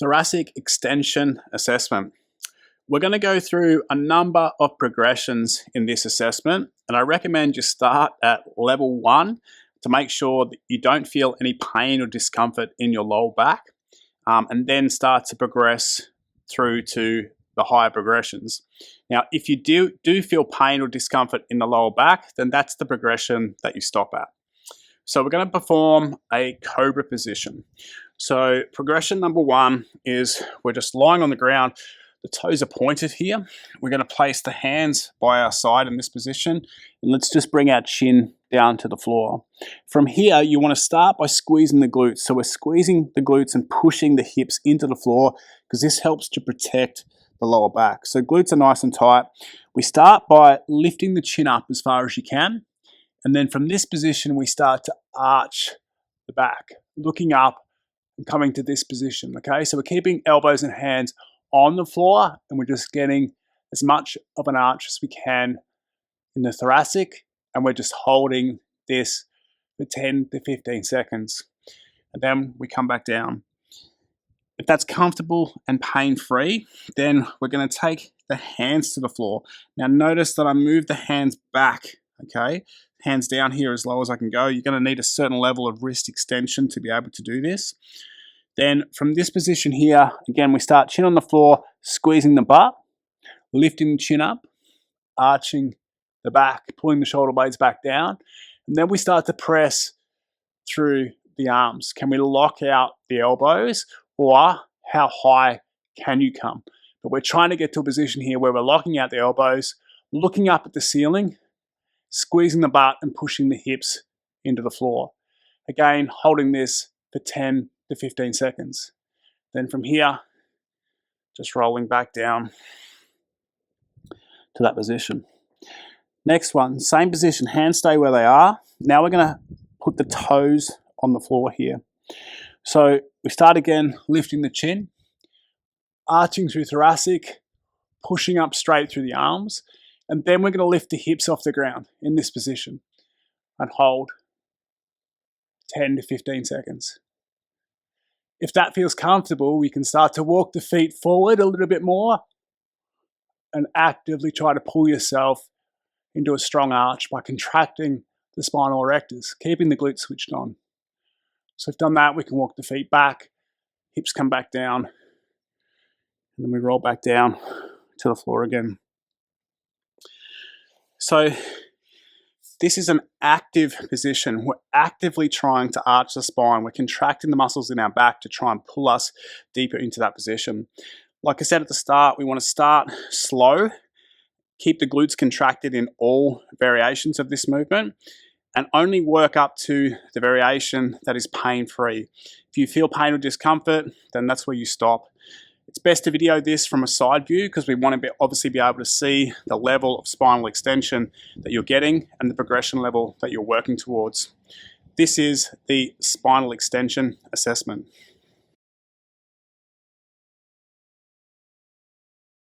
Thoracic extension assessment. We're going to go through a number of progressions in this assessment, and I recommend you start at level 1 to make sure that you don't feel any pain or discomfort in your lower back, and then start to progress through to the higher progressions. Now, if you do feel pain or discomfort in the lower back, then that's the progression that you stop at. So we're going to perform a cobra position. So progression number 1 is we're just lying on the ground. The toes are pointed here. We're going to place the hands by our side in this position. And let's just bring our chin down to the floor. From here, you want to start by squeezing the glutes. So we're squeezing the glutes and pushing the hips into the floor because this helps to protect the lower back. So glutes are nice and tight. We start by lifting the chin up as far as you can. And then from this position, we start to arch the back, looking up and coming to this position, okay? So we're keeping elbows and hands on the floor, and we're just getting as much of an arch as we can in the thoracic, and we're just holding this for 10 to 15 seconds. And then we come back down. If that's comfortable and pain-free, then we're gonna take the hands to the floor. Now notice that I move the hands back, okay? Hands down here as low as I can go. You're gonna need a certain level of wrist extension to be able to do this. Then from this position here, again, we start chin on the floor, squeezing the butt, lifting the chin up, arching the back, pulling the shoulder blades back down. And then we start to press through the arms. Can we lock out the elbows, or how high can you come? But we're trying to get to a position here where we're locking out the elbows, looking up at the ceiling, squeezing the butt and pushing the hips into the floor. Again, holding this for 10 to 15 seconds. Then from here, just rolling back down to that position. Next one, same position, hands stay where they are. Now we're gonna put the toes on the floor here. So we start again, lifting the chin, arching through thoracic, pushing up straight through the arms, and then we're going to lift the hips off the ground in this position and hold 10 to 15 seconds. If that feels comfortable, we can start to walk the feet forward a little bit more and actively try to pull yourself into a strong arch by contracting the spinal erectors, keeping the glutes switched on. So if we've done that, we can walk the feet back, hips come back down, and then we roll back down to the floor again. So this is an active position. We're actively trying to arch the spine. We're contracting the muscles in our back to try and pull us deeper into that position. Like I said at the start, we want to start slow, keep the glutes contracted in all variations of this movement, and only work up to the variation that is pain-free. If you feel pain or discomfort, then that's where you stop. It's best to video this from a side view because we want to obviously be able to see the level of spinal extension that you're getting and the progression level that you're working towards. This is the spinal extension assessment.